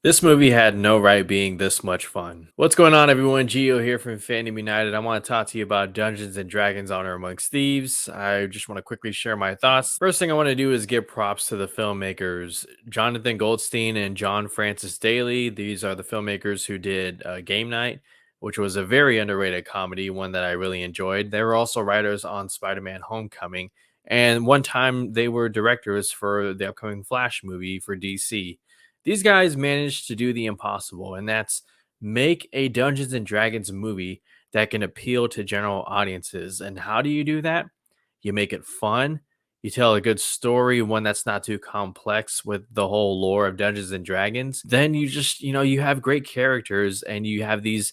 This movie had no right being this much fun. What's going on, everyone? Geo here from Fandom United. I want to talk to you about Dungeons and Dragons Honor Amongst Thieves. I just want to quickly share my thoughts. First thing I want to do is give props to the filmmakers, Jonathan Goldstein and John Francis Daly. These are the filmmakers who did Game Night, which was a very underrated comedy, one that I really enjoyed. They were also writers on Spider Man Homecoming. And one time they were directors for the upcoming Flash movie for DC. These guys managed to do the impossible, and that's make a Dungeons and Dragons movie that can appeal to general audiences. And how do you do that? You make it fun. You tell a good story, one that's not too complex with the whole lore of Dungeons and Dragons. Then you just, you have great characters and you have these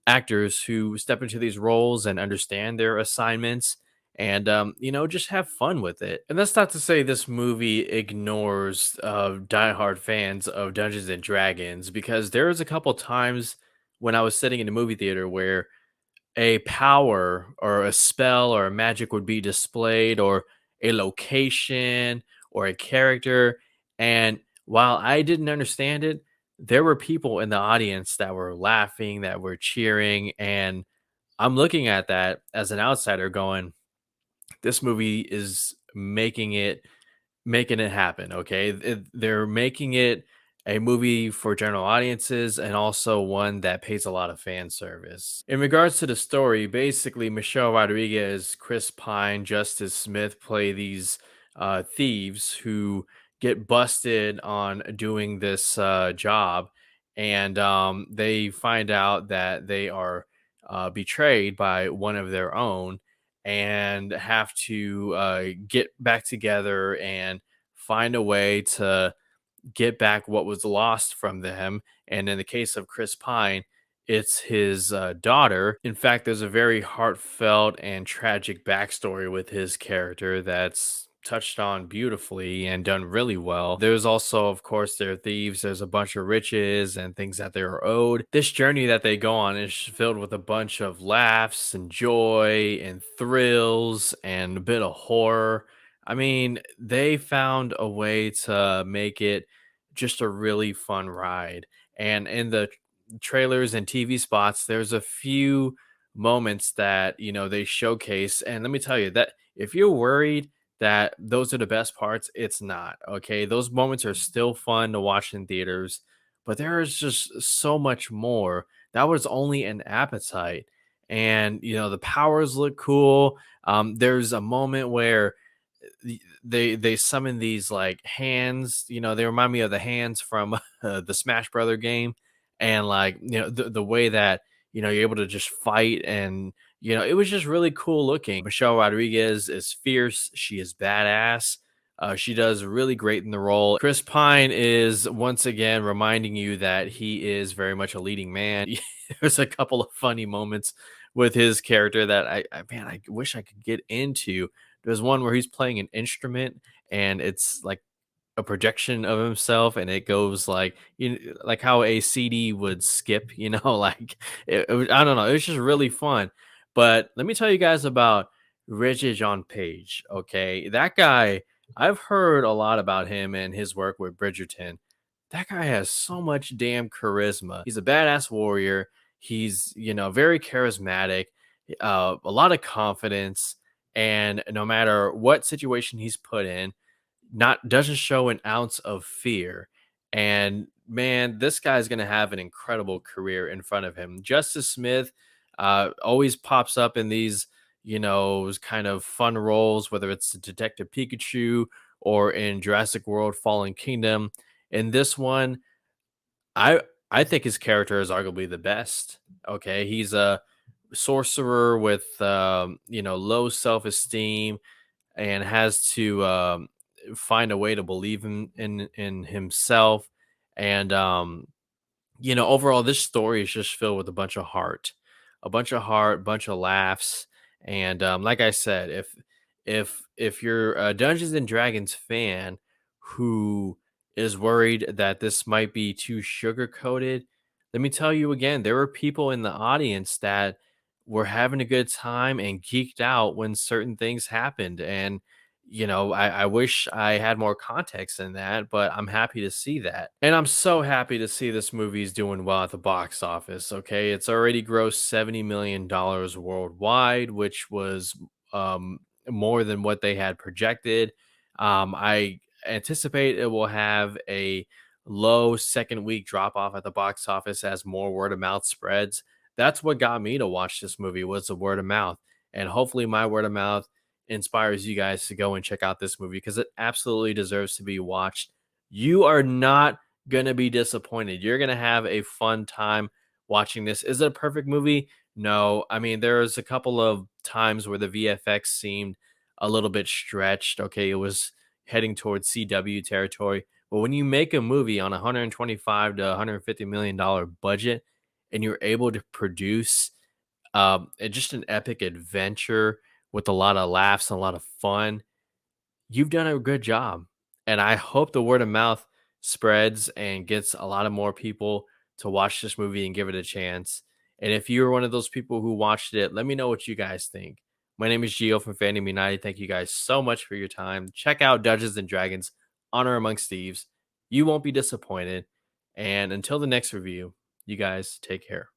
actors who step into these roles and understand their assignments and just have fun with it. And that's not to say this movie ignores diehard fans of Dungeons and Dragons, because there was a couple times when I was sitting in a movie theater where a power or a spell or a magic would be displayed, or a location or a character, and while I didn't understand it, there were people in the audience that were laughing, that were cheering, and I'm looking at that as an outsider going, this movie is making it happen, okay? They're making it a movie for general audiences and also one that pays a lot of fan service. In regards to the story, basically Michelle Rodriguez, Chris Pine, Justice Smith play these thieves who get busted on doing this job, and they find out that they are betrayed by one of their own and have to get back together and find a way to get back what was lost from them. And in the case of Chris Pine, it's his daughter. In fact, there's a very heartfelt and tragic backstory with his character that's touched on beautifully and done really well. There's also, of course, they're thieves. There's a bunch of riches and things that they are owed. This journey that they go on is filled with a bunch of laughs and joy and thrills and a bit of horror. I mean, they found a way to make it just a really fun ride. And in the trailers and TV spots, there's a few moments that, they showcase. And let me tell you that if you're worried that those are the best parts, it's not. Okay. Those moments are still fun to watch in theaters, but there is just so much more. That was only an appetite. And, the powers look cool. There's a moment where they summon these like hands, they remind me of the hands from the Smash Brother game, and like, the way that, you're able to just fight, and it was just really cool looking. Michelle Rodriguez is fierce, she is badass. She does really great in the role. Chris Pine is once again reminding you that he is very much a leading man. There's a couple of funny moments with his character that I wish I could get into. There's one where he's playing an instrument and it's like a projection of himself, and it goes like, like how a CD would skip, like I don't know, it was just really fun. But let me tell you guys about Reggie John Page. Okay, that guy, I've heard a lot about him and his work with Bridgerton. That guy has so much damn charisma. He's a badass warrior. He's, very charismatic, a lot of confidence, and no matter what situation he's put in, not doesn't show an ounce of fear. And man, this guy's gonna have an incredible career in front of him. Justice Smith always pops up in these, kind of fun roles, whether it's Detective Pikachu or in Jurassic World Fallen Kingdom. In this one, I I think his character is arguably the best. Okay, he's a sorcerer with low self-esteem, and has to find a way to believe in himself. And overall, this story is just filled with a bunch of laughs. And like I said, if you're a Dungeons and Dragons fan who is worried that this might be too sugar coated, let me tell you again, there were people in the audience that were having a good time and geeked out when certain things happened. And I wish I had more context in that, but I'm happy to see that. And I'm so happy to see this movie is doing well at the box office. Okay. It's already grossed $70 million worldwide, which was um, more than what they had projected. I anticipate it will have a low second week drop off at the box office as more word of mouth spreads. That's what got me to watch this movie was the word of mouth. And hopefully my word of mouth inspires you guys to go and check out this movie because it absolutely deserves to be watched. You are not going to be disappointed. You're going to have a fun time watching this. Is it a perfect movie? No. I mean, there's a couple of times where the VFX seemed a little bit stretched. Okay, it was heading towards CW territory. But when you make a movie on a 125 to 150 million dollar budget and you're able to produce just an epic adventure with a lot of laughs and a lot of fun. You've done a good job. And I hope the word of mouth spreads and gets a lot of more people to watch this movie and give it a chance. And if you're one of those people who watched it, let me know what you guys think. My name is Gio from Fandom United. Thank you guys so much for your time. Check out Dungeons and Dragons Honor Amongst Thieves. You won't be disappointed. And until the next review, you guys take care.